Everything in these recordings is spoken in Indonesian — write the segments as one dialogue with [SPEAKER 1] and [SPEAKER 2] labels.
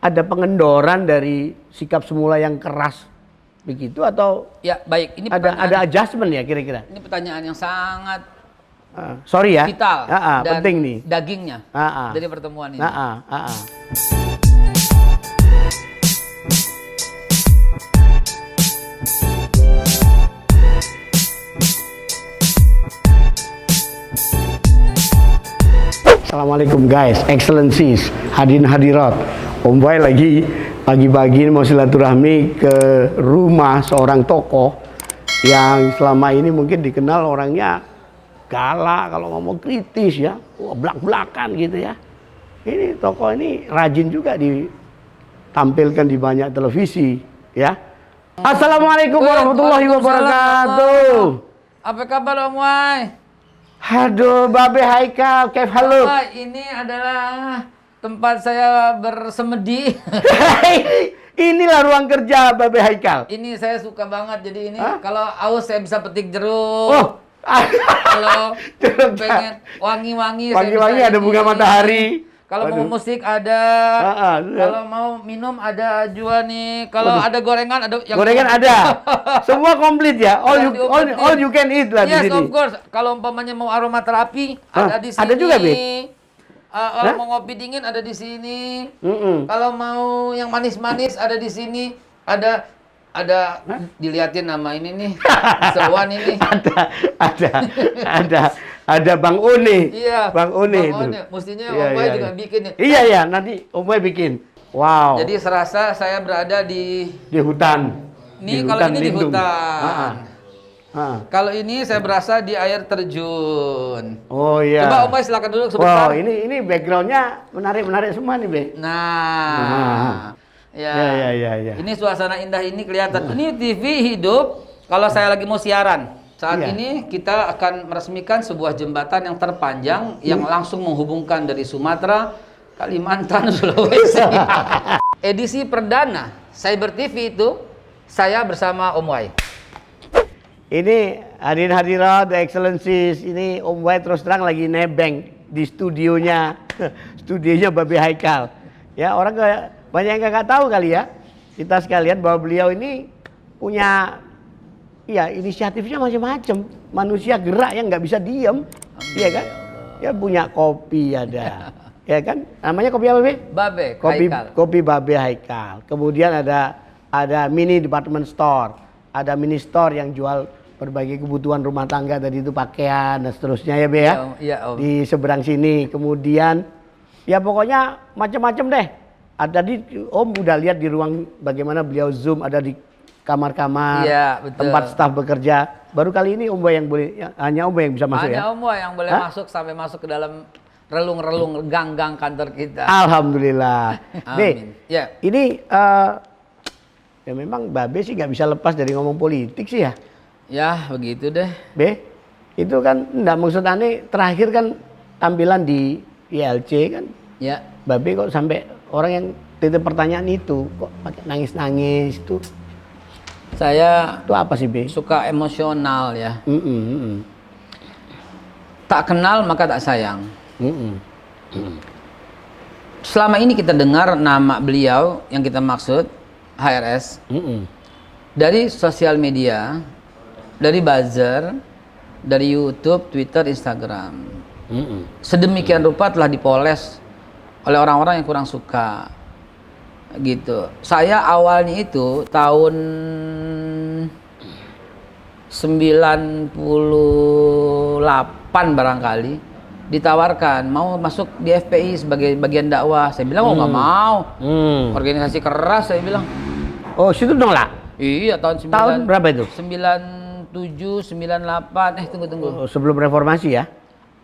[SPEAKER 1] ada pengendoran dari sikap semula yang keras begitu atau
[SPEAKER 2] Ya, baik. Ini
[SPEAKER 1] ada adjustment ya kira-kira?
[SPEAKER 2] Ini pertanyaan yang sangat
[SPEAKER 1] Sorry ya.
[SPEAKER 2] vital dan
[SPEAKER 1] penting nih.
[SPEAKER 2] dagingnya dari pertemuan ini.
[SPEAKER 1] Assalamualaikum guys, excellencies, hadirin hadirat. Om Boy lagi pagi-pagi mau silaturahmi ke rumah seorang tokoh yang selama ini mungkin dikenal orangnya galak, kalau ngomong kritis ya, belak-belakan gitu ya. Ini tokoh ini rajin juga ditampilkan di banyak televisi ya. Assalamualaikum warahmatullahi wabarakatuh.
[SPEAKER 2] Apa kabar Om Wai?
[SPEAKER 1] Aduh, Babe Haikal, Kev, halo.
[SPEAKER 2] Wah, ini adalah tempat saya bersemedi.
[SPEAKER 1] Inilah ruang kerja Babe Haikal.
[SPEAKER 2] Ini saya suka banget, jadi ini kalau aus saya bisa petik jeruk.
[SPEAKER 1] Oh.
[SPEAKER 2] Kalau pengen wangi-wangi,
[SPEAKER 1] Wangi-wangi ada bunga matahari.
[SPEAKER 2] Kalau mau musik ada, kalau mau minum ada juga nih. Kalau ada gorengan ada.
[SPEAKER 1] Gorengan ada. Semua komplit ya. All you can eat lah di sini.
[SPEAKER 2] Yes, of course. Kalau umpamanya mau aromaterapi ada di sini.
[SPEAKER 1] Ada juga, Be.
[SPEAKER 2] Kalau mau ngopi dingin ada di sini. Kalau mau yang manis-manis ada di sini. Ada dilihatin nama ini nih, seruan ini. Ada Bang Une. Iya.
[SPEAKER 1] Bang Une itu.
[SPEAKER 2] Mestinya Om Boy juga bikin ya.
[SPEAKER 1] Iya, nanti Om Boy bikin. Wow.
[SPEAKER 2] Jadi serasa saya berada di
[SPEAKER 1] hutan.
[SPEAKER 2] Nih kalau ini lindung. Di hutan. Kalau ini saya berasa di air terjun.
[SPEAKER 1] Oh iya.
[SPEAKER 2] Coba Om Boy silakan duduk sebentar.
[SPEAKER 1] Wow, ini backgroundnya menarik semua nih, Be.
[SPEAKER 2] Nah. Ya. Ini suasana indah ini kelihatan. Ini TV hidup. Kalau saya lagi mau siaran, saat ini kita akan meresmikan sebuah jembatan yang terpanjang yang langsung menghubungkan dari Sumatera, Kalimantan, Sulawesi. Edisi perdana Cyber TV itu saya bersama Om Wai.
[SPEAKER 1] Ini hadirin hadirat, the excellencies, ini Om Wai terus terang lagi nebeng di studionya Babe Haikal. Ya, orang banyak yang nggak tahu kali ya, kita sekalian bahwa beliau ini punya inisiatifnya macam-macam, manusia gerak yang nggak bisa diem, iya kan? Ya punya kopi ada, ya kan? Namanya kopi apa, Be?
[SPEAKER 2] Babe Haikal.
[SPEAKER 1] Kopi Babe Haikal. Kemudian ada mini department store, ada mini store yang jual berbagai kebutuhan rumah tangga tadi itu, pakaian dan seterusnya ya, Be ya.
[SPEAKER 2] Iya, Om.
[SPEAKER 1] Di seberang sini, kemudian ya pokoknya macam-macam deh. Tadi Om udah lihat di ruang bagaimana beliau zoom, ada di kamar-kamar, tempat staf bekerja. Baru kali ini Om Boy yang boleh, hanya Om Boy yang bisa masuk ya?
[SPEAKER 2] Hanya Om Boy yang boleh masuk, sampai masuk ke dalam relung-relung gang-gang kantor kita.
[SPEAKER 1] Alhamdulillah.
[SPEAKER 2] Amin.
[SPEAKER 1] Ini ya memang Babe sih nggak bisa lepas dari ngomong politik sih ya.
[SPEAKER 2] Ya begitu deh.
[SPEAKER 1] Be, itu kan enggak, maksud aneh terakhir kan tampilan di ILC kan.
[SPEAKER 2] Ya.
[SPEAKER 1] Babe kok sampai orang yang titip pertanyaan itu kok pakai nangis-nangis itu.
[SPEAKER 2] Saya
[SPEAKER 1] itu apa sih, Be?
[SPEAKER 2] Suka emosional ya. Tak kenal maka tak sayang. Selama ini kita dengar nama beliau yang kita maksud HRS dari sosial media, dari buzzer, dari YouTube, Twitter, Instagram. Sedemikian rupa telah dipoles oleh orang-orang yang kurang suka gitu. Saya awalnya itu tahun 98 barangkali ditawarkan mau masuk di FPI sebagai bagian dakwah. Saya bilang nggak mau. Organisasi keras, saya bilang.
[SPEAKER 1] Oh, situ nolak?
[SPEAKER 2] Iya, tahun
[SPEAKER 1] berapa itu?
[SPEAKER 2] 97, 98. Tunggu.
[SPEAKER 1] Sebelum reformasi ya?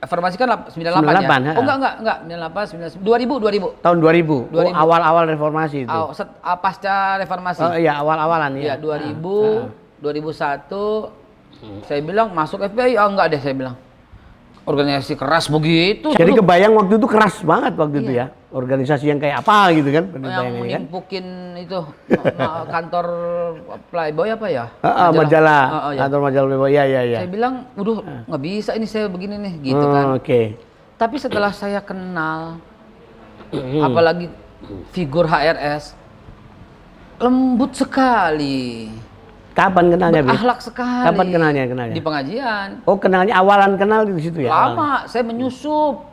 [SPEAKER 2] Reformasi kan 98 ya? Oh enggak, 98, 2000.
[SPEAKER 1] Tahun 2000. Oh, awal-awal reformasi itu.
[SPEAKER 2] Pasca reformasi.
[SPEAKER 1] Oh iya, awal-awalan ya.
[SPEAKER 2] Iya, 2000, 2001. Saya bilang masuk FPI, enggak deh saya bilang. Organisasi keras begitu.
[SPEAKER 1] Jadi kebayang waktu itu keras banget waktu itu ya. Organisasi yang kayak apa gitu kan?
[SPEAKER 2] Yang menimpukin itu kantor Playboy apa ya?
[SPEAKER 1] Majalah. Kantor majalah Playboy. Iya.
[SPEAKER 2] Saya bilang, nggak bisa ini saya begini nih, gitu kan.
[SPEAKER 1] Oke.
[SPEAKER 2] Tapi setelah saya kenal, apalagi figur HRS lembut sekali.
[SPEAKER 1] Kapan kenalnya, Bi?
[SPEAKER 2] Berakhlak sekali.
[SPEAKER 1] Kapan kenalnya?
[SPEAKER 2] Di pengajian.
[SPEAKER 1] Oh, kenalnya awalan kenal di situ ya?
[SPEAKER 2] Lama, saya menyusup.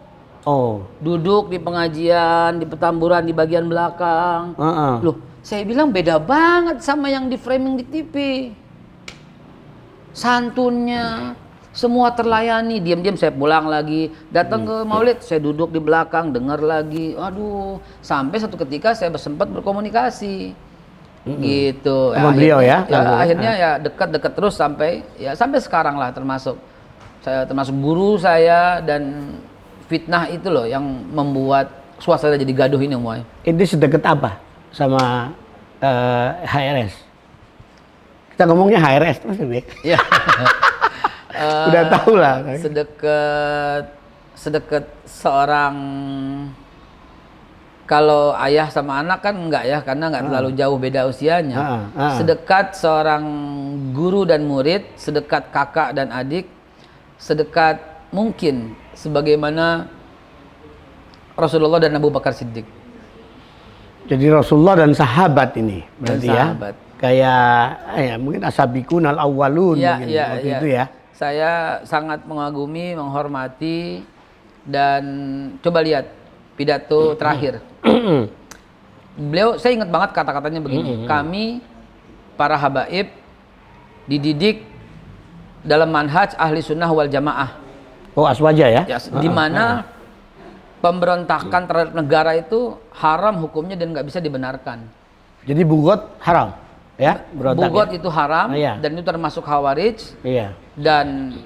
[SPEAKER 1] Oh.
[SPEAKER 2] Duduk di pengajian, di petamburan di bagian belakang. Loh, saya bilang beda banget sama yang di framing di TV. Santunnya, semua terlayani. Diam-diam saya pulang lagi, datang ke maulid, saya duduk di belakang, dengar lagi. Aduh, sampai satu ketika saya sempat berkomunikasi. Gitu.
[SPEAKER 1] Sama beliau ya?
[SPEAKER 2] Akhirnya ya dekat-dekat terus sampai sekarang lah, termasuk guru saya, dan fitnah itu loh yang membuat suasana jadi gaduh ini semuanya.
[SPEAKER 1] Itu sedekat apa sama HRS? Kita ngomongnya HRS terus ya,
[SPEAKER 2] Iya.
[SPEAKER 1] Udah tahu lah.
[SPEAKER 2] Sedekat seorang, kalau ayah sama anak kan enggak ya, karena enggak terlalu jauh beda usianya. Sedekat seorang guru dan murid, sedekat kakak dan adik, sedekat mungkin sebagaimana Rasulullah dan Abu Bakar Siddiq.
[SPEAKER 1] Jadi Rasulullah dan sahabat ini berarti ya.
[SPEAKER 2] Sahabat.
[SPEAKER 1] Kayak mungkin asabiqun al-awwalun waktu itu ya.
[SPEAKER 2] Saya sangat mengagumi, menghormati, dan coba lihat pidato terakhir. Beliau, saya ingat banget kata-katanya begini. Kami para habaib dididik dalam manhaj ahli sunnah wal jamaah.
[SPEAKER 1] Oh, aswaja ya?
[SPEAKER 2] Di mana pemberontakan terhadap negara itu haram hukumnya dan nggak bisa dibenarkan.
[SPEAKER 1] Jadi bugot haram, ya?
[SPEAKER 2] Bugot itu haram,
[SPEAKER 1] iya.
[SPEAKER 2] Dan itu termasuk khawarij.
[SPEAKER 1] Iya.
[SPEAKER 2] Dan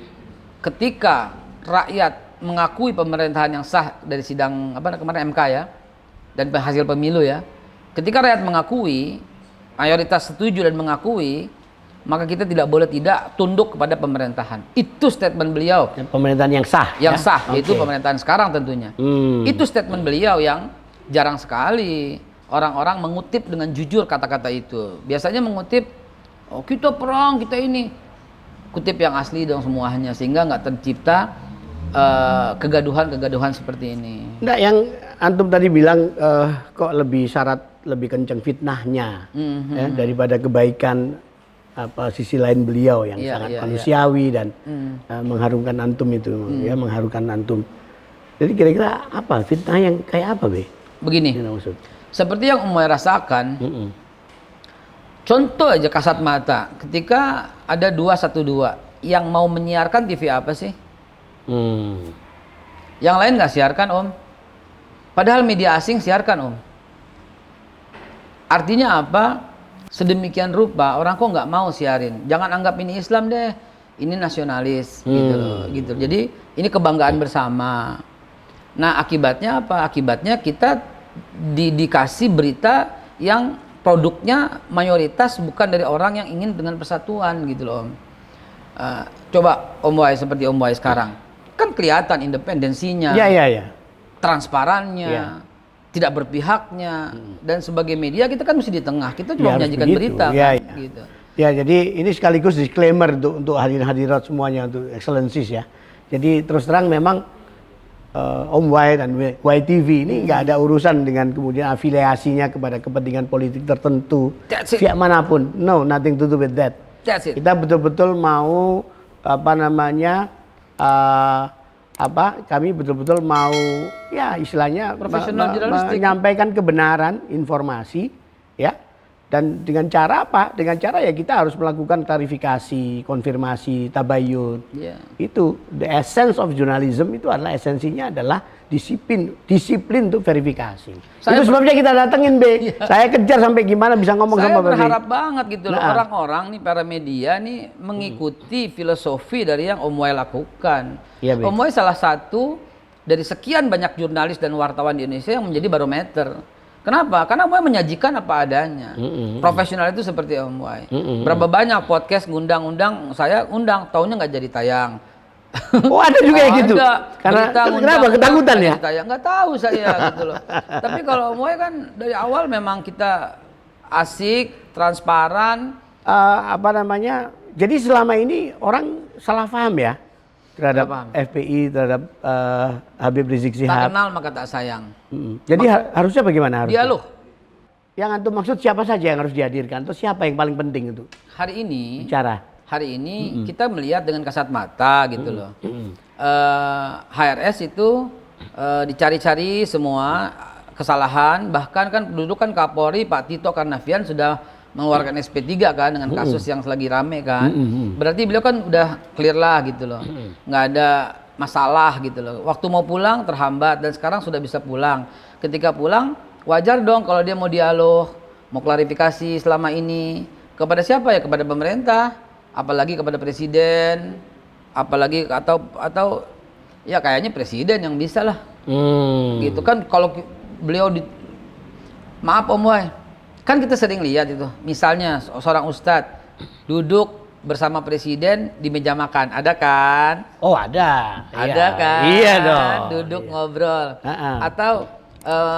[SPEAKER 2] ketika rakyat mengakui pemerintahan yang sah dari sidang kemarin MK ya, dan hasil pemilu ya, ketika rakyat mengakui, mayoritas setuju dan mengakui, maka kita tidak boleh tidak tunduk kepada pemerintahan. Itu statement beliau.
[SPEAKER 1] Pemerintahan yang sah.
[SPEAKER 2] Yang sah, yaitu pemerintahan sekarang tentunya. Itu statement beliau yang jarang sekali orang-orang mengutip dengan jujur kata-kata itu. Biasanya mengutip, oh kita perang, kita ini. Kutip yang asli dong semuanya, sehingga nggak tercipta kegaduhan-kegaduhan seperti ini.
[SPEAKER 1] Enggak, yang antum tadi bilang kok lebih kencang fitnahnya ya, daripada kebaikan sisi lain beliau yang sangat manusiawi dan mengharumkan antum itu, ya, mengharumkan antum. Jadi kira-kira apa fitnah yang kayak apa, Be?
[SPEAKER 2] Begini, seperti yang Umay rasakan, contoh aja kasat mata, ketika ada 212 yang mau menyiarkan TV apa sih? Yang lain nggak siarkan, Om. Padahal media asing siarkan, Om. Artinya apa? Sedemikian rupa orang kok nggak mau siarin. Jangan anggap ini Islam deh, ini nasionalis, gitu loh, gitu. Jadi ini kebanggaan bersama. Nah akibatnya apa? Akibatnya kita dikasih berita yang produknya mayoritas bukan dari orang yang ingin dengan persatuan, gitu loh, Om. Coba Om Wai seperti Om Wai sekarang, kan kelihatan independensinya, transparannya, tidak berpihaknya, dan sebagai media kita kan mesti di tengah, kita cuma menyajikan berita, gitu.
[SPEAKER 1] Ya, jadi ini sekaligus disclaimer untuk hadirin-hadirat semuanya, untuk excellencies ya. Jadi terus terang memang Om Wai dan YTV ini nggak ada urusan dengan kemudian afiliasinya kepada kepentingan politik tertentu, pihak manapun. No, nothing to do with that. Kita betul-betul mau kami betul-betul mau, ya istilahnya menyampaikan kebenaran informasi, ya, dan dengan cara apa? Dengan cara ya kita harus melakukan klarifikasi, konfirmasi, tabayun. Itu the essence of journalism, itu adalah esensinya adalah disiplin untuk verifikasi. Itu sebabnya kita datengin, Be. Saya kejar sampai gimana bisa ngomong sama Be.
[SPEAKER 2] Saya berharap banget gitu loh, orang-orang nih, para media nih mengikuti filosofi dari yang Om Wai lakukan. Om Wai salah satu dari sekian banyak jurnalis dan wartawan di Indonesia yang menjadi barometer. Kenapa? Karena Om Wai menyajikan apa adanya. Profesional itu seperti Om Wai. Berapa banyak podcast ngundang-undang, saya undang, taunya nggak jadi tayang.
[SPEAKER 1] Oh, ada juga yang gitu. Karena kenapa? Ketakutan ya?
[SPEAKER 2] Nggak tahu saya gitu loh. Tapi kalau Om Wai kan dari awal memang kita asik, transparan.
[SPEAKER 1] Jadi selama ini orang salah paham ya. terhadap
[SPEAKER 2] paham.
[SPEAKER 1] FPI, terhadap Habib Rizik
[SPEAKER 2] Tak
[SPEAKER 1] Syihab.
[SPEAKER 2] kenal maka tak sayang.
[SPEAKER 1] Jadi harusnya bagaimana? Harusnya?
[SPEAKER 2] Dialog.
[SPEAKER 1] Yang antum maksud siapa saja yang harus dihadirkan? Atau siapa yang paling penting itu
[SPEAKER 2] Hari ini
[SPEAKER 1] bicara?
[SPEAKER 2] Hari ini kita melihat dengan kasat mata gitu loh. HRS itu dicari-cari semua kesalahan, bahkan kan dulu kan Kapolri Pak Tito Karnavian sudah mengeluarkan SP3 kan dengan kasus yang lagi rame kan. Berarti beliau kan udah clear lah gitu loh. Nggak ada masalah gitu loh. Waktu mau pulang terhambat dan sekarang sudah bisa pulang. Ketika pulang wajar dong kalau dia mau dialog, mau klarifikasi selama ini kepada siapa ya? Kepada pemerintah, apalagi kepada presiden, apalagi atau ya kayaknya presiden yang bisa lah. Gitu kan kalau beliau maaf Om Wai, kan kita sering lihat itu, misalnya seorang ustadz duduk bersama presiden di meja makan, ada kan?
[SPEAKER 1] Oh ada.
[SPEAKER 2] Ada kan?
[SPEAKER 1] Iya dong.
[SPEAKER 2] Duduk ngobrol. Atau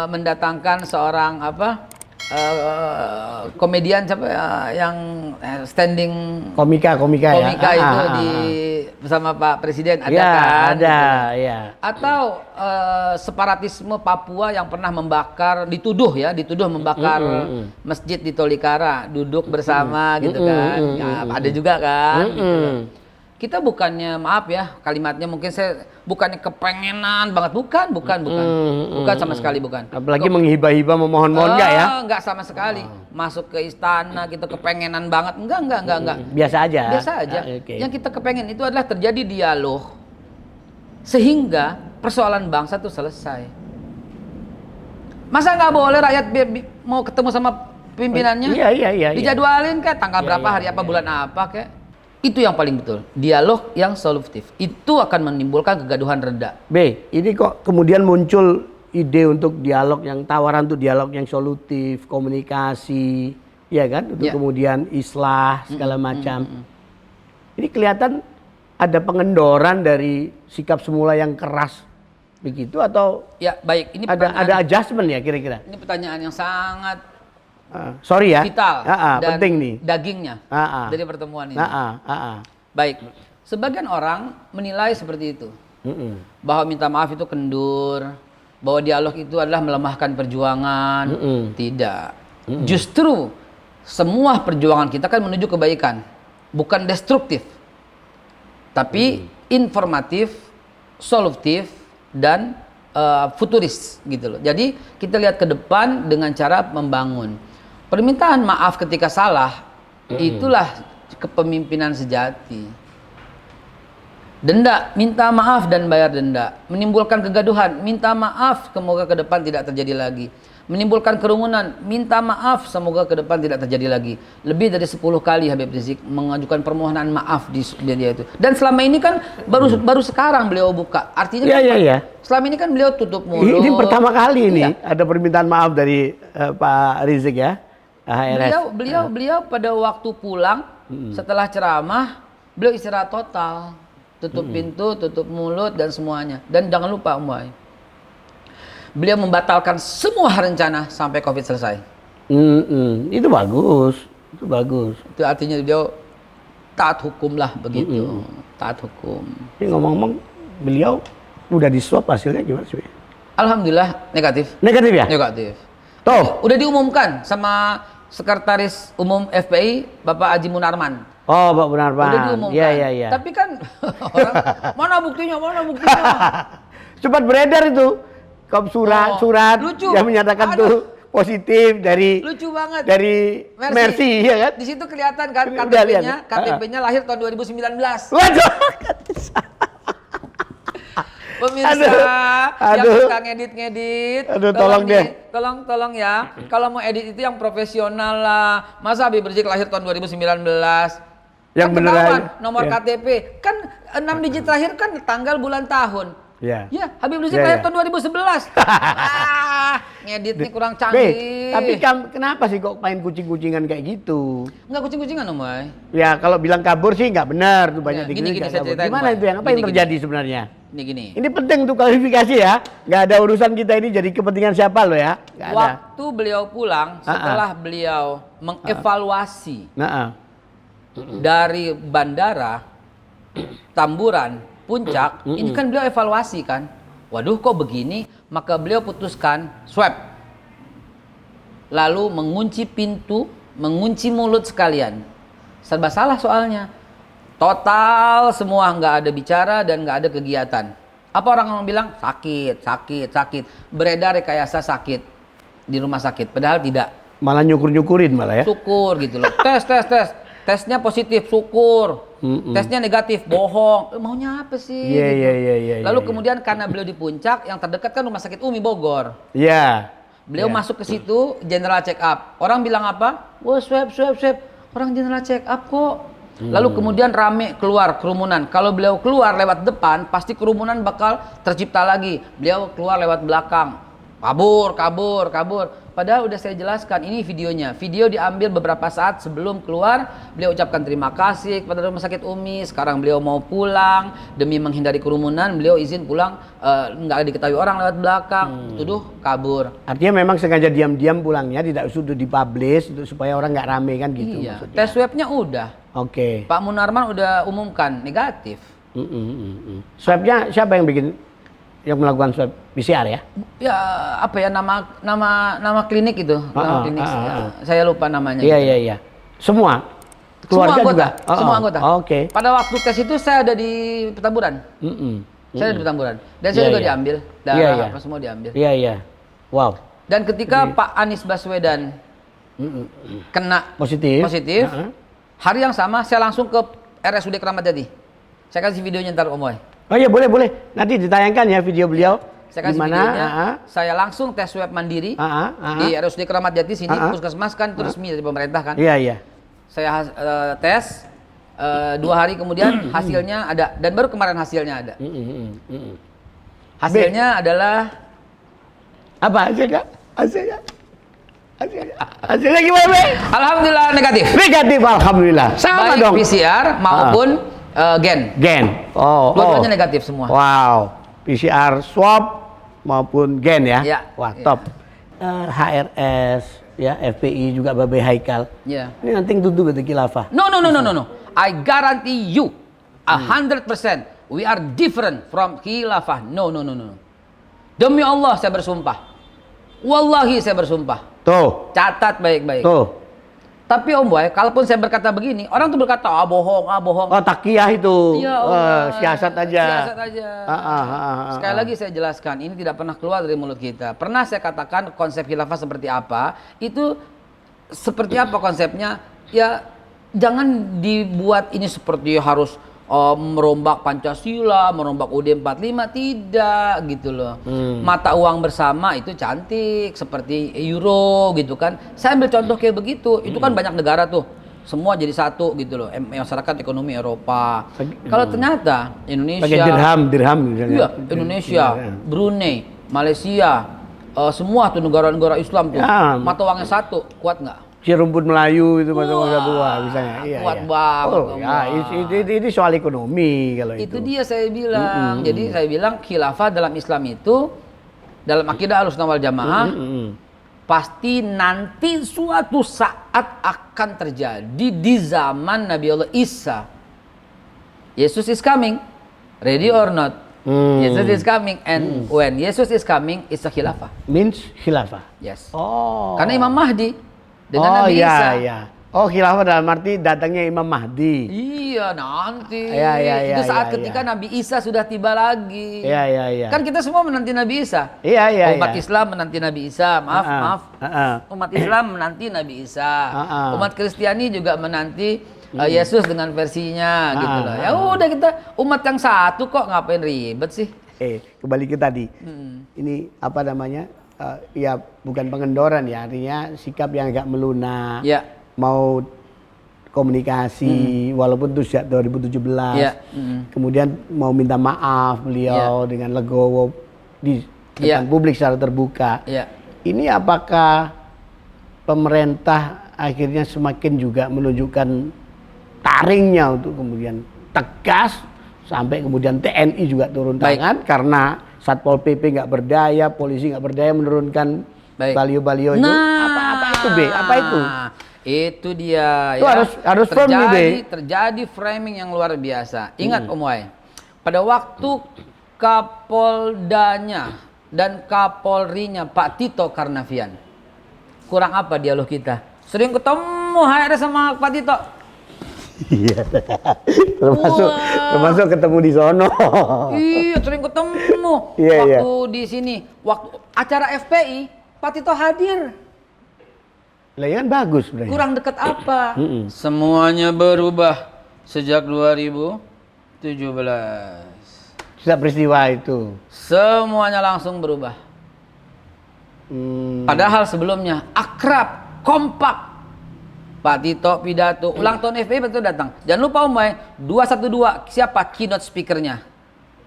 [SPEAKER 2] mendatangkan seorang komedian siapa yang standing
[SPEAKER 1] Komika ya.
[SPEAKER 2] itu di bersama Pak Presiden ada
[SPEAKER 1] ya,
[SPEAKER 2] kan?
[SPEAKER 1] Ada,
[SPEAKER 2] gitu.
[SPEAKER 1] ya.
[SPEAKER 2] Atau separatisme Papua yang pernah dituduh membakar masjid di Tolikara, duduk bersama gitu kan. Ya, ada juga kan. Gitu. Kita bukannya, maaf ya kalimatnya mungkin saya bukannya kepengenan banget, bukan sama sekali bukan.
[SPEAKER 1] Apalagi menghibah-hibah memohon-mohon enggak ya?
[SPEAKER 2] Enggak sama sekali. Masuk ke istana gitu kepengenan banget, enggak.
[SPEAKER 1] Biasa aja.
[SPEAKER 2] Okay. Yang kita kepengen itu adalah terjadi dialog sehingga persoalan bangsa itu selesai. Masa nggak boleh rakyat mau ketemu sama pimpinannya?
[SPEAKER 1] Iya.
[SPEAKER 2] Dijadwalin kayak tanggal berapa, hari apa, bulan apa kayak. Itu yang paling betul. Dialog yang solutif. Itu akan menimbulkan kegaduhan reda.
[SPEAKER 1] B, ini kok kemudian muncul ide untuk tawaran untuk dialog yang solutif, komunikasi, ya kan? Untuk kemudian islah segala macam. Ini kelihatan ada pengendoran dari sikap semula yang keras begitu atau
[SPEAKER 2] ya baik ini
[SPEAKER 1] ada adjustment ya kira-kira?
[SPEAKER 2] Ini pertanyaan yang sangat
[SPEAKER 1] sorry ya,
[SPEAKER 2] vital dan
[SPEAKER 1] penting nih
[SPEAKER 2] dagingnya dari pertemuan ini. Baik, sebagian orang menilai seperti itu, bahwa minta maaf itu kendur, bahwa dialog itu adalah melemahkan perjuangan. Tidak, justru semua perjuangan kita kan menuju kebaikan, bukan destruktif, tapi informatif, solutif, dan futuris gitu loh. Jadi kita lihat ke depan dengan cara membangun. Permintaan maaf ketika salah, itulah kepemimpinan sejati. Denda, minta maaf dan bayar denda. Menimbulkan kegaduhan, minta maaf, semoga ke depan tidak terjadi lagi. Menimbulkan kerumunan, minta maaf, semoga ke depan tidak terjadi lagi. Lebih dari 10 kali Habib Rizik mengajukan permohonan maaf di media itu. Dan selama ini kan baru sekarang beliau buka. Artinya selama ini kan beliau tutup mulut.
[SPEAKER 1] Ini pertama kali nih ada permintaan maaf dari Pak Rizik ya. HRS.
[SPEAKER 2] Beliau pada waktu pulang setelah ceramah, beliau istirahat total, tutup pintu, tutup mulut dan semuanya. Dan jangan lupa Om Wai, beliau membatalkan semua rencana sampai COVID selesai.
[SPEAKER 1] Itu bagus,
[SPEAKER 2] Itu artinya beliau taat hukum lah begitu, taat hukum.
[SPEAKER 1] Ini ngomong-ngomong, beliau udah di swab hasilnya gimana sih?
[SPEAKER 2] Alhamdulillah negatif.
[SPEAKER 1] Negatif ya?
[SPEAKER 2] Negatif.
[SPEAKER 1] Toh,
[SPEAKER 2] udah diumumkan sama Sekretaris Umum FPI Bapak Haji Munarman.
[SPEAKER 1] Oh, Pak Munarman.
[SPEAKER 2] Udah diumumkan.
[SPEAKER 1] Iya.
[SPEAKER 2] Tapi kan orang mana buktinya?
[SPEAKER 1] Cepat beredar itu. Surat yang menyatakan tuh positif dari
[SPEAKER 2] lucu banget.
[SPEAKER 1] Dari Mercy, ya kan?
[SPEAKER 2] Di situ kelihatan kan KTP-nya lahir tahun 2019.
[SPEAKER 1] Waduh.
[SPEAKER 2] Pemirsa yang suka ngedit.
[SPEAKER 1] Tolong deh.
[SPEAKER 2] Tolong ya. Kalau mau edit itu yang profesional lah. Masa Habib Rizik lahir tahun 2019? Yang
[SPEAKER 1] bener aja.
[SPEAKER 2] Nomor KTP kan 6 digit terakhir kan tanggal bulan tahun.
[SPEAKER 1] Ya,
[SPEAKER 2] Habib Rizik lahir tahun 2011. Ngedit nih kurang canggih.
[SPEAKER 1] Tapi kenapa sih kok main kucing-kucingan kayak gitu?
[SPEAKER 2] Enggak kucing-kucingan Om Wai.
[SPEAKER 1] Ya kalau bilang kabur sih nggak benar tuh banyak
[SPEAKER 2] gini saya ceritain.
[SPEAKER 1] Gimana itu yang terjadi sebenarnya?
[SPEAKER 2] Gini.
[SPEAKER 1] Ini penting tuh klarifikasi ya. Nggak ada urusan kita ini jadi kepentingan siapa loh ya.
[SPEAKER 2] Waktu beliau pulang setelah beliau mengevaluasi dari bandara Tamburan puncak, ini kan beliau evaluasi kan. Waduh kok begini, maka beliau putuskan swab. Lalu mengunci pintu, mengunci mulut sekalian. Serba salah soalnya. Total semua, nggak ada bicara dan nggak ada kegiatan. Apa orang bilang? Sakit, sakit, sakit. Beredar rekayasa sakit di rumah sakit. Padahal tidak.
[SPEAKER 1] Malah nyukur-nyukurin malah ya.
[SPEAKER 2] Syukur gitu loh. Tes. Tesnya positif, syukur. Tesnya negatif, bohong. Maunya apa sih?
[SPEAKER 1] Iya.
[SPEAKER 2] Lalu kemudian karena beliau di puncak, yang terdekat kan Rumah Sakit Umi Bogor.
[SPEAKER 1] Iya.
[SPEAKER 2] Beliau masuk ke situ, general check up. Orang bilang apa? Wah, swab. Orang general check up kok. Lalu kemudian rame keluar kerumunan. Kalau beliau keluar lewat depan, pasti kerumunan bakal tercipta lagi. Beliau keluar lewat belakang. Kabur. Padahal udah saya jelaskan, ini videonya. Video diambil beberapa saat sebelum keluar. Beliau ucapkan terima kasih kepada Rumah Sakit Umi. Sekarang beliau mau pulang. Demi menghindari kerumunan, beliau izin pulang. Nggak diketahui orang lewat belakang. Tuduh, kabur.
[SPEAKER 1] Artinya memang sengaja diam-diam pulangnya, tidak sudah dipublish supaya orang nggak rame kan gitu
[SPEAKER 2] Iya.
[SPEAKER 1] maksudnya.
[SPEAKER 2] Tes swabnya udah.
[SPEAKER 1] Oke.
[SPEAKER 2] Pak Munarman udah umumkan negatif.
[SPEAKER 1] Swabnya siapa yang bikin, yang melakukan swab? PCR ya?
[SPEAKER 2] Ya apa ya nama klinik itu, nama klinik. Saya lupa namanya.
[SPEAKER 1] Iya. Semua keluarga juga.
[SPEAKER 2] Semua anggota.
[SPEAKER 1] Oke.
[SPEAKER 2] Pada waktu tes itu saya ada di Petamburan. Saya ada di Petamburan. Dan saya juga diambil. Darah apa semua diambil.
[SPEAKER 1] Iya. Wow.
[SPEAKER 2] Dan ketika Pak Anies Baswedan kena positif, hari yang sama saya langsung ke RSUD Keramat Jati. Saya kasih videonya ntar Om Boy.
[SPEAKER 1] Oh iya, boleh. Nanti ditayangkan ya video beliau.
[SPEAKER 2] Saya kasih videonya. Saya langsung tes swab mandiri di RSUD Keramat Jati sini. Puskesmas kan itu resmi dari pemerintah kan.
[SPEAKER 1] Iya.
[SPEAKER 2] Saya tes 2 hari kemudian hasilnya ada, dan baru kemarin hasilnya ada. Hasilnya adalah
[SPEAKER 1] apa hasilnya gimana, Be?
[SPEAKER 2] Alhamdulillah negatif.
[SPEAKER 1] Negatif, alhamdulillah. Sama
[SPEAKER 2] baik
[SPEAKER 1] dong.
[SPEAKER 2] PCR maupun gen.
[SPEAKER 1] Dua-duanya
[SPEAKER 2] negatif semua.
[SPEAKER 1] Wow. PCR swab maupun gen ya. Wah, top. HRS ya, FPI juga Babe Haikal.
[SPEAKER 2] Ya.
[SPEAKER 1] Ini nanti tutup betul khilafah.
[SPEAKER 2] No. I guarantee you 100% we are different from khilafah. No. Demi Allah saya bersumpah. Wallahi saya bersumpah.
[SPEAKER 1] Tuh.
[SPEAKER 2] Catat baik-baik.
[SPEAKER 1] Tuh.
[SPEAKER 2] Tapi Om Boy, kalaupun saya berkata begini, orang tuh berkata bohong.
[SPEAKER 1] Oh, takiyah itu.
[SPEAKER 2] Ya,
[SPEAKER 1] siasat aja.
[SPEAKER 2] Sekali lagi saya jelaskan, ini tidak pernah keluar dari mulut kita. Pernah saya katakan konsep khilafah seperti apa? Itu seperti apa konsepnya? Ya, jangan dibuat ini seperti harus merombak Pancasila, merombak UUD 45, tidak gitu loh. Mata uang bersama itu cantik seperti euro gitu kan. Saya ambil contoh kayak begitu. Itu kan banyak negara tuh. Semua jadi satu gitu loh. Masyarakat ekonomi Eropa. Kalau ternyata Indonesia
[SPEAKER 1] pakai dirham misalnya.
[SPEAKER 2] Iya, Indonesia, Brunei, Malaysia, semua tuh negara-negara Islam tuh. Ya. Mata uangnya satu, kuat nggak?
[SPEAKER 1] Si rumput Melayu itu mata dua misalnya.
[SPEAKER 2] Kuat banget.
[SPEAKER 1] Itu soal ekonomi kalau itu.
[SPEAKER 2] Itu dia saya bilang. Jadi saya bilang khilafah dalam Islam itu, dalam akidah Ahlussunnah wal Jamaah, pasti nanti suatu saat akan terjadi di zaman Nabi Allah Isa. Yesus is coming, ready or not. Jesus is coming, and when Jesus is coming, it's a khilafah.
[SPEAKER 1] Means khilafah.
[SPEAKER 2] Yes.
[SPEAKER 1] Oh.
[SPEAKER 2] Karena Imam Mahdi dengan Nabi Isa.
[SPEAKER 1] Iya. Oh, khilafah dalam arti datangnya Imam Mahdi.
[SPEAKER 2] Iya, nanti.
[SPEAKER 1] Itu
[SPEAKER 2] saat ketika Nabi Isa sudah tiba lagi.
[SPEAKER 1] Iya.
[SPEAKER 2] Kan kita semua menanti Nabi Isa.
[SPEAKER 1] Iya.
[SPEAKER 2] Umat Islam menanti Nabi Isa. Maaf. Umat Islam menanti Nabi Isa. Umat Kristiani juga menanti Yesus dengan versinya gitu loh. Ya udah, kita umat yang satu kok, ngapain ribet sih?
[SPEAKER 1] Kembali ke tadi. Ini apa namanya? Ya bukan pengendoran ya, artinya sikap yang agak melunak.
[SPEAKER 2] Ya.
[SPEAKER 1] Mau komunikasi walaupun itu sejak 2017. Kemudian mau minta maaf beliau dengan legowo di depan publik secara terbuka. Ini apakah pemerintah akhirnya semakin juga menunjukkan taringnya untuk kemudian tegas, sampai kemudian TNI juga turun tangan karena Satpol PP nggak berdaya, polisi nggak berdaya menurunkan baliho-baliho itu. Apa itu, Be? Apa itu?
[SPEAKER 2] Itu dia.
[SPEAKER 1] Itu harus firm nih, Be.
[SPEAKER 2] Terjadi framing yang luar biasa. Ingat Om Wai, pada waktu Kapoldanya dan Kapolrinya Pak Tito Karnavian, kurang apa dialog kita? Sering ketemu HRS sama Pak Tito.
[SPEAKER 1] Iya. termasuk ketemu di sono.
[SPEAKER 2] Iya, sering ketemu.
[SPEAKER 1] Iya,
[SPEAKER 2] waktu di sini, waktu acara FPI, Pak Tito hadir.
[SPEAKER 1] Lah ya kan bagus sebenarnya.
[SPEAKER 2] Kurang dekat apa? Semuanya berubah sejak 2017.
[SPEAKER 1] Sejak peristiwa itu.
[SPEAKER 2] Semuanya langsung berubah. Padahal sebelumnya akrab, kompak. Pak Tito pidato, ulang tahun FPI betul datang. Jangan lupa Umay, 212 siapa keynote speakernya?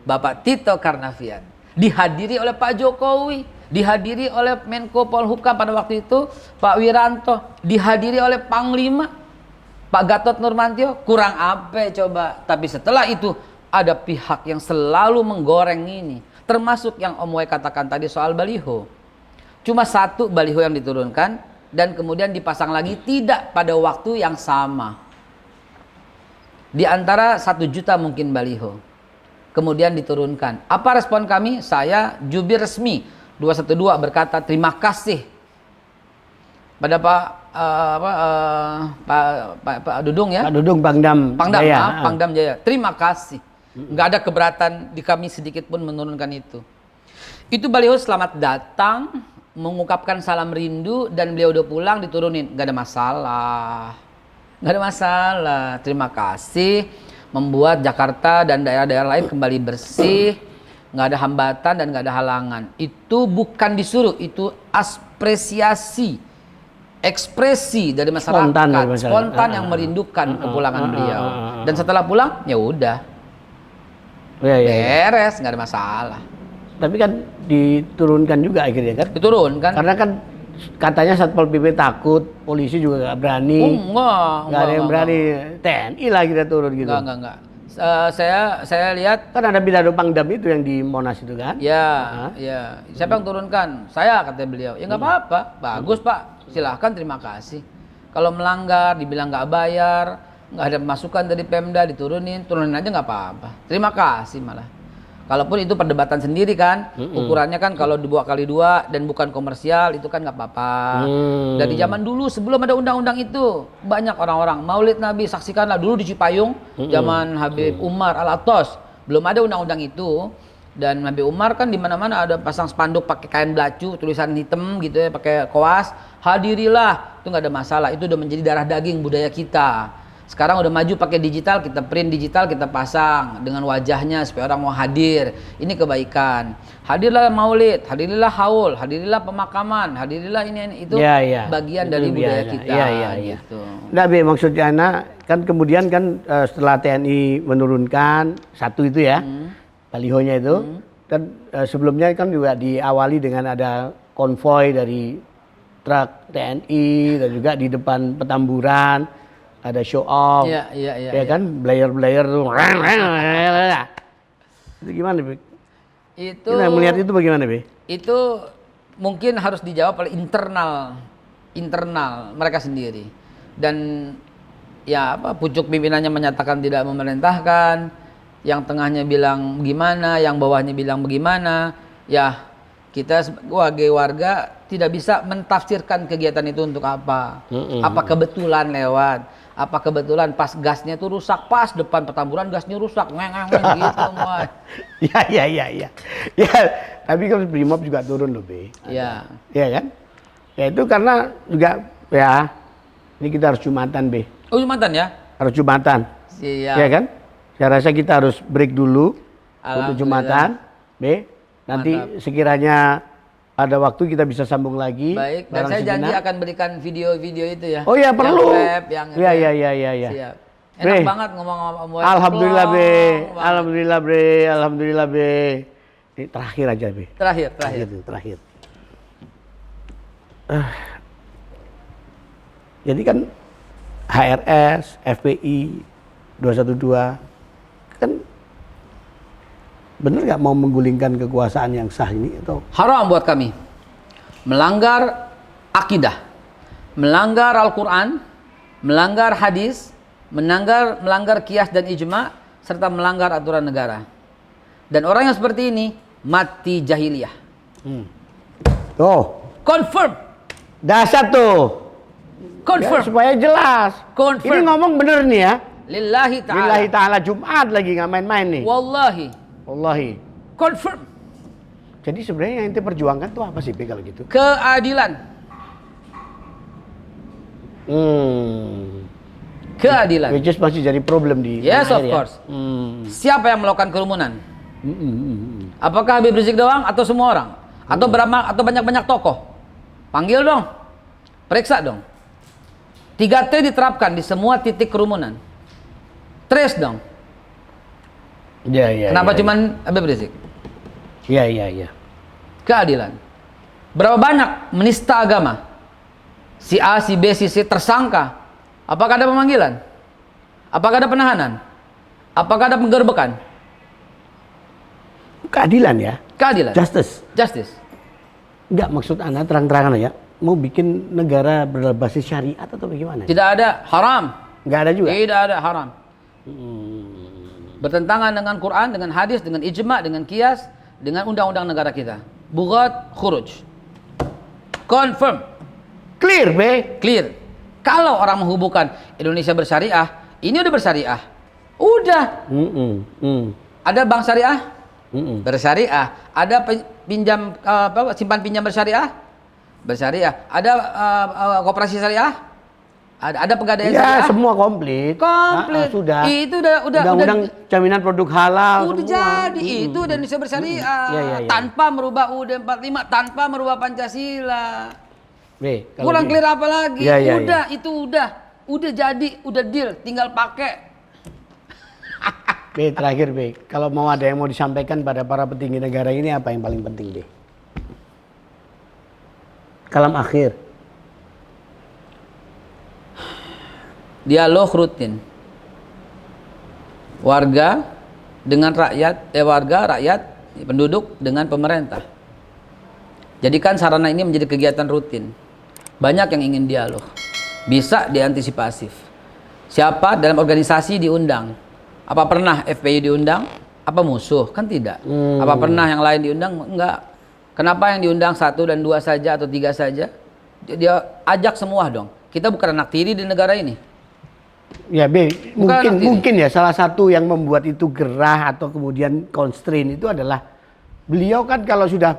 [SPEAKER 2] Bapak Tito Karnavian. Dihadiri oleh Pak Jokowi, dihadiri oleh Menko Polhukam pada waktu itu, Pak Wiranto, dihadiri oleh Panglima, Pak Gatot Nurmantio. Kurang apa coba? Tapi setelah itu ada pihak yang selalu menggoreng ini, termasuk yang Om Wai katakan tadi soal baliho. Cuma satu baliho yang diturunkan, dan kemudian dipasang lagi tidak pada waktu yang sama. Di antara 1 juta mungkin baliho. Kemudian diturunkan. Apa respon kami? Saya jubir resmi 212 berkata terima kasih pada Pak Dudung ya.
[SPEAKER 1] Pak Dudung Pangdam Jaya.
[SPEAKER 2] Pangdam Jaya. Terima kasih. Nggak ada keberatan di kami sedikit pun menurunkan itu. Itu baliho selamat datang, mengungkapkan salam rindu, dan beliau udah pulang diturunin. Nggak ada masalah. Nggak ada masalah. Terima kasih membuat Jakarta dan daerah-daerah lain kembali bersih. Nggak ada hambatan dan nggak ada halangan. Itu bukan disuruh, itu apresiasi, ekspresi dari masyarakat, spontan yang merindukan kepulangan beliau. Dan setelah pulang, ya udah, beres, nggak ada masalah.
[SPEAKER 1] Tapi kan diturunkan juga akhirnya kan?
[SPEAKER 2] Diturunkan.
[SPEAKER 1] Karena kan katanya Satpol PP takut, polisi juga nggak berani. Nggak ada yang berani. TNI lah kita turun gitu.
[SPEAKER 2] Enggak. Saya lihat
[SPEAKER 1] kan ada pidato Pangdam itu yang di Monas itu kan?
[SPEAKER 2] Ya. Siapa yang turunkan? Saya, kata beliau. Ya nggak apa-apa, bagus Pak. Silahkan, terima kasih. Kalau melanggar, dibilang nggak bayar, nggak ada masukan dari Pemda, turunin aja nggak apa-apa. Terima kasih malah. Kalaupun itu perdebatan sendiri kan, ukurannya kan kalau dibuat kali 2 dan bukan komersial itu kan nggak apa-apa. Dari zaman dulu sebelum ada undang-undang itu banyak orang-orang Maulid Nabi, saksikanlah dulu di Cipayung zaman Habib Umar Al-Attos, belum ada undang-undang itu. Dan Habib Umar kan di mana-mana ada pasang spanduk pakai kain belacu, tulisan hitam gitu ya, pakai koas, hadirilah, itu nggak ada masalah. Itu udah menjadi darah daging budaya kita. Sekarang udah maju pakai digital, kita print digital, kita pasang dengan wajahnya supaya orang mau hadir. Ini kebaikan. Hadirlah maulid, hadirilah haul, hadirilah pemakaman, hadirilah ini itu bagian dari budaya kita. Gitu.
[SPEAKER 1] Nah, maksudnya Ana, kan kemudian kan setelah TNI menurunkan satu itu ya, balihonya itu, dan sebelumnya kan juga diawali dengan ada konvoy dari truk TNI dan juga di depan Petamburan. Ada show off, ya kan, blayer tuh, itu gimana, Be?
[SPEAKER 2] Itu
[SPEAKER 1] kita melihat itu bagaimana, Be?
[SPEAKER 2] Itu mungkin harus dijawab oleh internal mereka sendiri. Dan ya pucuk pimpinannya menyatakan tidak memerintahkan, yang tengahnya bilang gimana, yang bawahnya bilang bagaimana. Ya kita sebagai warga tidak bisa mentafsirkan kegiatan itu untuk apa. Apa kebetulan lewat. Apa kebetulan pas gasnya tuh rusak, pas depan Petamburan gasnya rusak, gitu.
[SPEAKER 1] Ya, tapi kan Brimob juga turun loh, Be. Iya kan? Ya itu karena juga ya, ini kita harus Jumatan, Be.
[SPEAKER 2] Oh, Jumatan ya?
[SPEAKER 1] Harus Jumatan.
[SPEAKER 2] Siap.
[SPEAKER 1] Ya kan? Saya rasa kita harus break dulu untuk Jumatan, Be. Nanti sekiranya ada waktu kita bisa sambung lagi.
[SPEAKER 2] Baik, dan saya janji akan berikan video-video itu ya.
[SPEAKER 1] Oh iya, perlu. Iya.
[SPEAKER 2] Siap. Enak banget ngomong Om Wai.
[SPEAKER 1] Alhamdulillah, Be. Alhamdulillah, Be. Ini terakhir aja, Be. Terakhir. Jadi kan HRS, FPI 212 kan benar nggak mau menggulingkan kekuasaan yang sah ini atau
[SPEAKER 2] haram buat kami, melanggar akidah, melanggar Al-Quran, melanggar hadis, melanggar qiyas dan ijma, serta melanggar aturan negara. Dan orang yang seperti ini mati jahiliyah.
[SPEAKER 1] Tuh,
[SPEAKER 2] Confirm.
[SPEAKER 1] dasar tuh.
[SPEAKER 2] Confirm.
[SPEAKER 1] Ya, supaya jelas.
[SPEAKER 2] Confirm.
[SPEAKER 1] Ini ngomong bener nih ya.
[SPEAKER 2] Lillahi ta'ala.
[SPEAKER 1] Lillahi ta'ala, Jumat lagi nggak main-main nih.
[SPEAKER 2] Wallahi.
[SPEAKER 1] Wallahi.
[SPEAKER 2] Confirm.
[SPEAKER 1] Jadi sebenarnya yang ente perjuangkan tuh apa sih, Be, kalau gitu?
[SPEAKER 2] Keadilan. Keadilan.
[SPEAKER 1] Which is masih jadi problem di
[SPEAKER 2] Yes,
[SPEAKER 1] tanah
[SPEAKER 2] of
[SPEAKER 1] air, ya?
[SPEAKER 2] course. Siapa yang melakukan kerumunan? Apakah Habib Rizik doang atau semua orang? Atau banyak-banyak tokoh? Panggil dong. Periksa dong. 3T diterapkan di semua titik kerumunan. Trace dong.
[SPEAKER 1] Iya.
[SPEAKER 2] Kenapa cuman Habib Rizik?
[SPEAKER 1] Iya.
[SPEAKER 2] Keadilan. Berapa banyak menista agama? Si A, si B, si C tersangka. Apakah ada pemanggilan? Apakah ada penahanan? Apakah ada penggerbekan?
[SPEAKER 1] Keadilan ya.
[SPEAKER 2] Keadilan.
[SPEAKER 1] Justice. Enggak, maksud Anda terang-terangan ya. Mau bikin negara berbasis syariat atau bagaimana?
[SPEAKER 2] Tidak ada haram.
[SPEAKER 1] Enggak ada juga.
[SPEAKER 2] Tidak ada haram. Bertentangan dengan Quran, dengan hadis, dengan ijma, dengan qiyas, dengan undang-undang negara kita. Bughat khuruj. Confirm.
[SPEAKER 1] Clear, Be.
[SPEAKER 2] Clear. Kalau orang menghubungkan Indonesia bersyariah, ini udah bersyariah. Udah. Ada bank syariah? Bersyariah. Ada pinjam simpan pinjam bersyariah? Bersyariah. Ada koperasi syariah? Ada pegadaian syariah?
[SPEAKER 1] Ya, semua komplit.
[SPEAKER 2] Komplit.
[SPEAKER 1] Sudah.
[SPEAKER 2] Itu udah
[SPEAKER 1] Undang-undang jaminan produk halal.
[SPEAKER 2] udah
[SPEAKER 1] semua.
[SPEAKER 2] jadi. Itu udah Indonesia bersyariah.
[SPEAKER 1] Ya.
[SPEAKER 2] Tanpa merubah UUD 45, tanpa merubah Pancasila.
[SPEAKER 1] Be,
[SPEAKER 2] Kurang clear apa lagi?
[SPEAKER 1] Ya.
[SPEAKER 2] Itu udah jadi, udah deal, tinggal pakai.
[SPEAKER 1] Be, terakhir, Be, kalau mau ada yang mau disampaikan pada para petinggi negara ini, apa yang paling penting, Be? Kalam akhir.
[SPEAKER 2] Dialog rutin. Warga dengan rakyat, rakyat, penduduk dengan pemerintah. Jadikan sarana ini menjadi kegiatan rutin. Banyak yang ingin dialog. Bisa diantisipasif. Siapa dalam organisasi diundang? Apa pernah FPI diundang? Apa musuh? Kan tidak. Apa pernah yang lain diundang? Enggak. Kenapa yang diundang 1 dan 2 saja atau 3 saja? Dia ajak semua dong. Kita bukan anak tiri di negara ini.
[SPEAKER 1] Ya, Be, mungkin ya salah satu yang membuat itu gerah atau kemudian constraint itu adalah beliau kan kalau sudah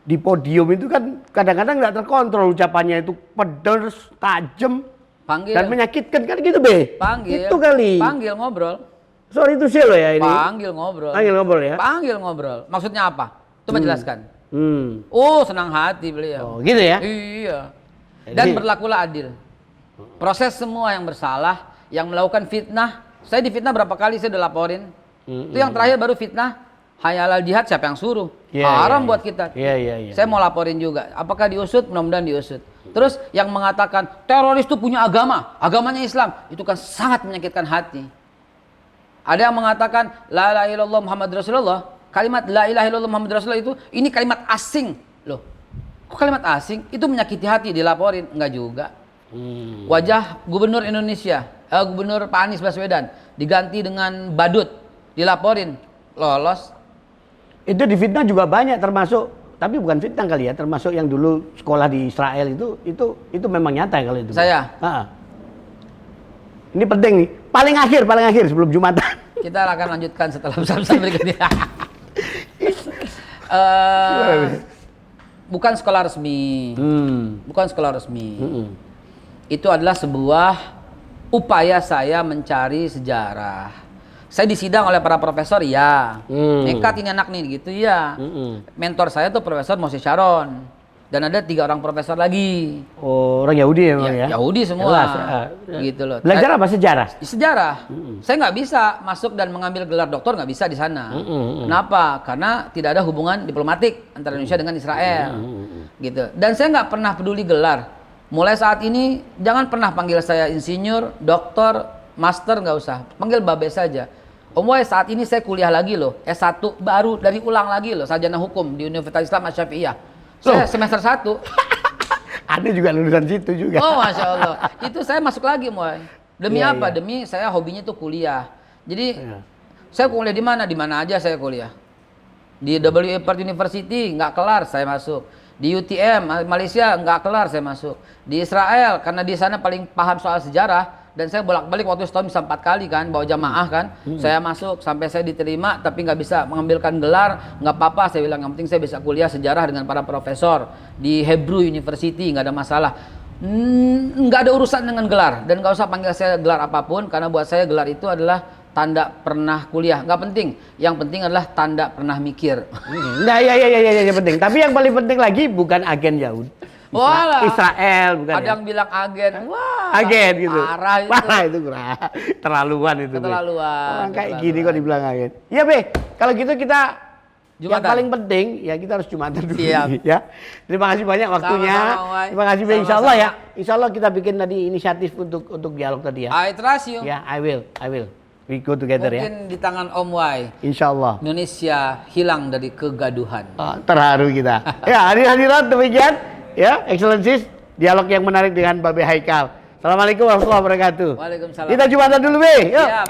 [SPEAKER 1] di podium itu kan kadang-kadang nggak terkontrol ucapannya, itu pedas, tajam, dan menyakitkan kan gitu, Be?
[SPEAKER 2] Panggil.
[SPEAKER 1] Itu kali.
[SPEAKER 2] Panggil ngobrol.
[SPEAKER 1] Soal itu sih lo ya ini.
[SPEAKER 2] Panggil ngobrol ya. Panggil ngobrol. Maksudnya apa? Coba jelaskan. Oh, senang hati beliau.
[SPEAKER 1] Oh, gitu ya?
[SPEAKER 2] Iya. Dan berlakulah adil. Proses semua yang bersalah, yang melakukan fitnah. Saya difitnah berapa kali saya udah laporin. Itu yang terakhir baru fitnah. Hayalal jihad siapa yang suruh? Haram buat kita.
[SPEAKER 1] Iya.
[SPEAKER 2] Saya mau laporin juga. Apakah diusut? Mudah-mudahan diusut. Terus yang mengatakan teroris itu punya agama, agamanya Islam, itu kan sangat menyakitkan hati. Ada yang mengatakan la ilaha illallah Muhammad Rasulullah. Kalimat la ilaha illallah Muhammad Rasulullah itu ini kalimat asing. Loh, kok kalimat asing? Itu menyakiti hati, dilaporin. Enggak juga. Wajah gubernur Indonesia, gubernur Pak Anies Baswedan diganti dengan badut, dilaporin, lolos.
[SPEAKER 1] Itu difitnah juga banyak, termasuk, tapi bukan fitnah kali ya, termasuk yang dulu sekolah di Israel itu memang nyata kalau itu.
[SPEAKER 2] Saya.
[SPEAKER 1] Ini penting nih, paling akhir sebelum Jumatan.
[SPEAKER 2] Kita akan lanjutkan setelah pesan-pesan berikutnya. Bukan sekolah resmi. Bukan sekolah resmi. Itu adalah sebuah upaya saya mencari sejarah. Saya disidang oleh para profesor, ya. Nekat ini anak nih, gitu ya. Mentor saya tuh Profesor Moses Sharon. Dan ada 3 orang profesor lagi.
[SPEAKER 1] Oh, orang Yahudi emang ya?
[SPEAKER 2] Yahudi semua.
[SPEAKER 1] Jelas,
[SPEAKER 2] gitu loh.
[SPEAKER 1] Belajar apa sejarah?
[SPEAKER 2] Sejarah. Saya nggak bisa masuk dan mengambil gelar doktor, nggak bisa di sana. Kenapa? Karena tidak ada hubungan diplomatik antara Indonesia dengan Israel. Gitu. Dan saya nggak pernah peduli gelar. Mulai saat ini jangan pernah panggil saya insinyur, doktor, master, nggak usah. Panggil Babe saja. Om Wai, saat ini saya kuliah lagi loh. S1 baru dari ulang lagi loh, sarjana hukum di Universitas Islam Asy-Syafi'iyah. Saya semester 1.
[SPEAKER 1] Ada juga lulusan situ juga.
[SPEAKER 2] Oh, Masya Allah. Itu saya masuk lagi, Om Wai. Demi apa? Demi saya hobinya tuh kuliah. Jadi Saya kuliah di mana? Di mana aja saya kuliah. Di W Effort University nggak kelar saya masuk. Di UTM Malaysia nggak kelar saya masuk. Di Israel karena di sana paling paham soal sejarah dan saya bolak-balik waktu setahun bisa 4 kali kan bawa jamaah kan. Saya masuk sampai saya diterima tapi nggak bisa mengambilkan gelar, nggak apa-apa saya bilang, yang penting saya bisa kuliah sejarah dengan para profesor di Hebrew University, nggak ada masalah. Nggak ada urusan dengan gelar dan nggak usah panggil saya gelar apapun karena buat saya gelar itu adalah tanda pernah kuliah, nggak penting. Yang penting adalah tanda pernah mikir.
[SPEAKER 1] Nah, ya penting. Tapi yang paling penting lagi bukan agen Yahudi. Israel bukan.
[SPEAKER 2] Ada yang bilang agen. Wah,
[SPEAKER 1] agen gitu.
[SPEAKER 2] Parah itu.
[SPEAKER 1] Wah, itu terlaluan itu.
[SPEAKER 2] Keterlaluan.
[SPEAKER 1] Orang kayak gini kok dibilang agen. Iya, Be. Kalau gitu kita
[SPEAKER 2] Jumatan.
[SPEAKER 1] yang paling penting ya kita harus Jumatan dulu.
[SPEAKER 2] Siap.
[SPEAKER 1] Ya. Terima kasih banyak waktunya.
[SPEAKER 2] Sama-sama,
[SPEAKER 1] Terima kasih, Be. Insyaallah ya. Insyaallah kita bikin tadi inisiatif untuk dialog tadi ya.
[SPEAKER 2] I trust you.
[SPEAKER 1] Ya, I will. We go together ya.
[SPEAKER 2] Mungkin di tangan Om Wai.
[SPEAKER 1] Insyaallah.
[SPEAKER 2] Indonesia hilang dari kegaduhan.
[SPEAKER 1] Terharu kita. Ya, hadirat demikian ya, Excellencies, dialog yang menarik dengan Babe Haikal. Assalamualaikum warahmatullahi wabarakatuh.
[SPEAKER 2] Waalaikumsalam.
[SPEAKER 1] Kita Jumatan dulu, Be. Yuk.
[SPEAKER 2] Siap.